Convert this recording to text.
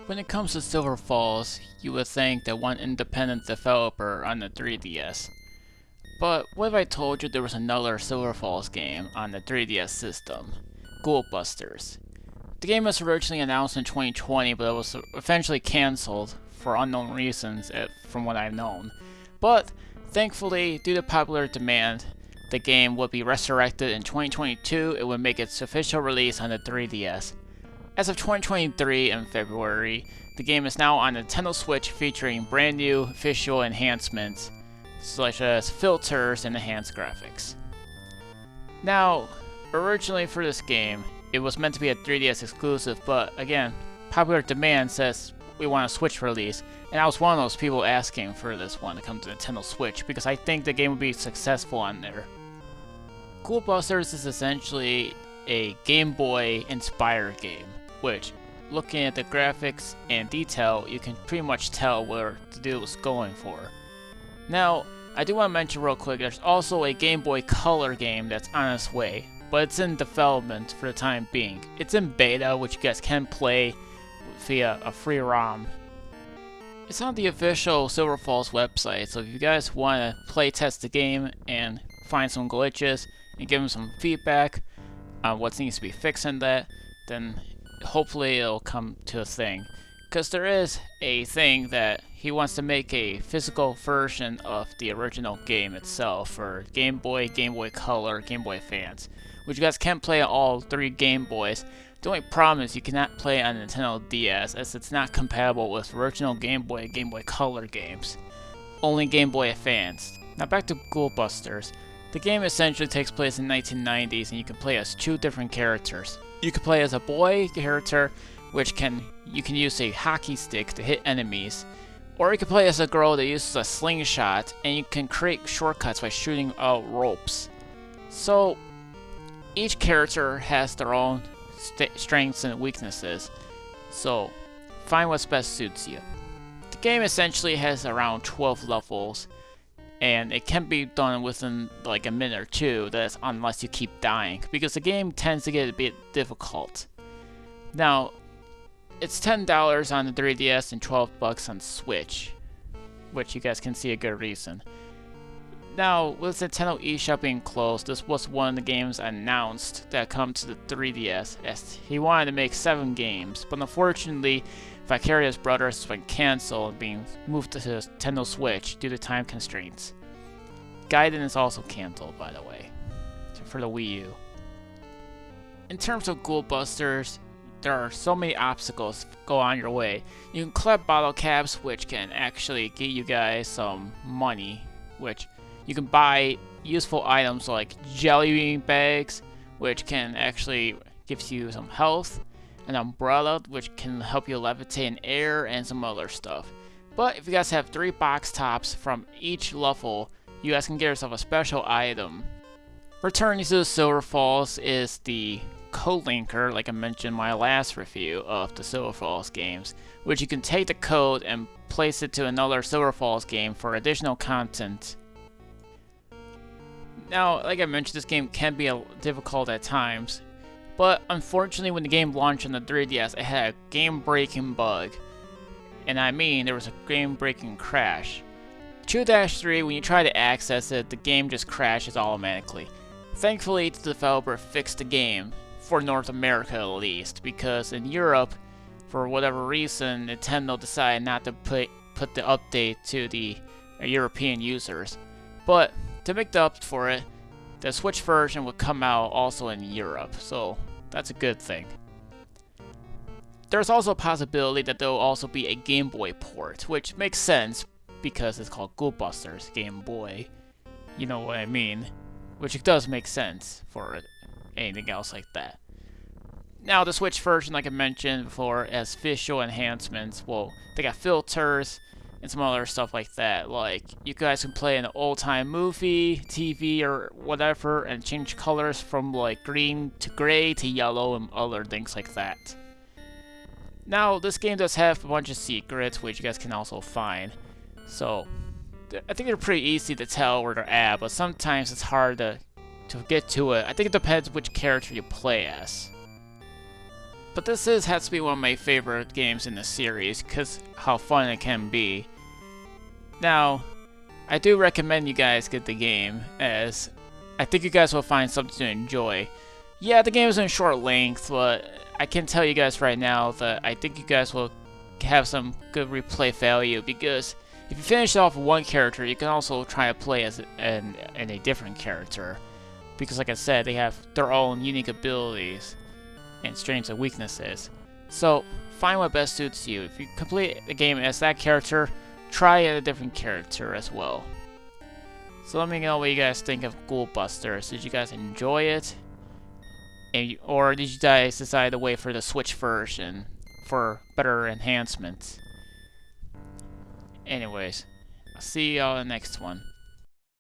When it comes to Silver Falls, you would think that one independent developer on the 3DS. But what if I told you there was another Silver Falls game on the 3DS system? Ghoul. The game was originally announced in 2020, but it was eventually cancelled for unknown reasons, from what I've known. But thankfully, due to popular demand, the game would be resurrected in 2022. It would make its official release on the 3DS. As of 2023 in February, the game is now on Nintendo Switch featuring brand new visual enhancements, such as filters and enhanced graphics. Now, originally for this game, it was meant to be a 3DS exclusive, but again, popular demand says we want a Switch release, and I was one of those people asking for this one to come to Nintendo Switch because I think the game would be successful on there. Ghoul is essentially a Game Boy inspired game, which, looking at the graphics and detail, you can pretty much tell where the dude was going for. Now, I do want to mention real quick, there's also a Game Boy Color game that's on its way, but it's in development for the time being. It's in beta, which you guys can play via a free ROM. It's on the official Silver Falls website, so if you guys want to play test the game and find some glitches and give them some feedback on what needs to be fixed in that, then hopefully it'll come to a thing. Because there is a thing that he wants to make a physical version of the original game itself for Game Boy, Game Boy Color, Game Boy fans, which you guys can play on all three Game Boys. The only problem is you cannot play on Nintendo DS as it's not compatible with original Game Boy and Game Boy Color games. Only Game Boy fans. Now back to Ghoul. The game essentially takes place in the 1990s and you can play as two different characters. You can play as a boy character, which you can use a hockey stick to hit enemies, or you can play as a girl that uses a slingshot, and you can create shortcuts by shooting out ropes. So each character has their own strengths and weaknesses, so find what's best suits you. The game essentially has around 12 levels, and it can be done within like a minute or two, that's unless you keep dying, because the game tends to get a bit difficult. Now, it's $10 on the 3DS and $12 on Switch, which you guys can see a good reason. Now, with Nintendo eShop being closed, this was one of the games announced that come to the 3DS, as he wanted to make 7 games, but unfortunately, Vicarious Brothers has been cancelled and being moved to Nintendo Switch due to time constraints. Gaiden is also cancelled, by the way, for the Wii U. In terms of Ghoul, there are so many obstacles go on your way. You can collect bottle caps, which can actually get you guys some money, which you can buy useful items like jelly bean bags, which can actually give you some health, an umbrella, which can help you levitate in air, and some other stuff. But if you guys have 3 box tops from each level, you guys can get yourself a special item. Returning to the Silver Falls is the code linker, like I mentioned in my last review of the Silver Falls games, which you can take the code and place it to another Silver Falls game for additional content. Now, like I mentioned, this game can be difficult at times, but unfortunately when the game launched on the 3DS, it had a game-breaking bug. And I mean, there was a game-breaking crash. 2-3, when you try to access it, the game just crashes automatically. Thankfully, the developer fixed the game, for North America at least, because in Europe, for whatever reason, Nintendo decided not to put the update to the European users. But to make up for it, the Switch version would come out also in Europe, so that's a good thing. There's also a possibility that there will also be a Game Boy port, which makes sense because it's called Ghoul Game Boy. You know what I mean? Which it does make sense for anything else like that. Now, the Switch version, like I mentioned before, has visual enhancements. Well, they got filters and some other stuff like that. Like, you guys can play an old-time movie, TV, or whatever, and change colors from like green to gray to yellow and other things like that. Now, this game does have a bunch of secrets, which you guys can also find. So, I think they're pretty easy to tell where they're at, but sometimes it's hard to get to it. I think it depends which character you play as. But has to be one of my favorite games in the series, because how fun it can be. Now, I do recommend you guys get the game, as I think you guys will find something to enjoy. Yeah, the game is in short length, but I can tell you guys right now that I think you guys will have some good replay value, because if you finish off one character, you can also try to play as in a different character. Because like I said, they have their own unique abilities and strengths and weaknesses. So, find what best suits you. If you complete the game as that character, try a different character as well. So let me know what you guys think of Ghoul Busters. Did you guys enjoy it? Or did you guys decide to wait for the Switch version for better enhancements? Anyways, I'll see y'all in the next one.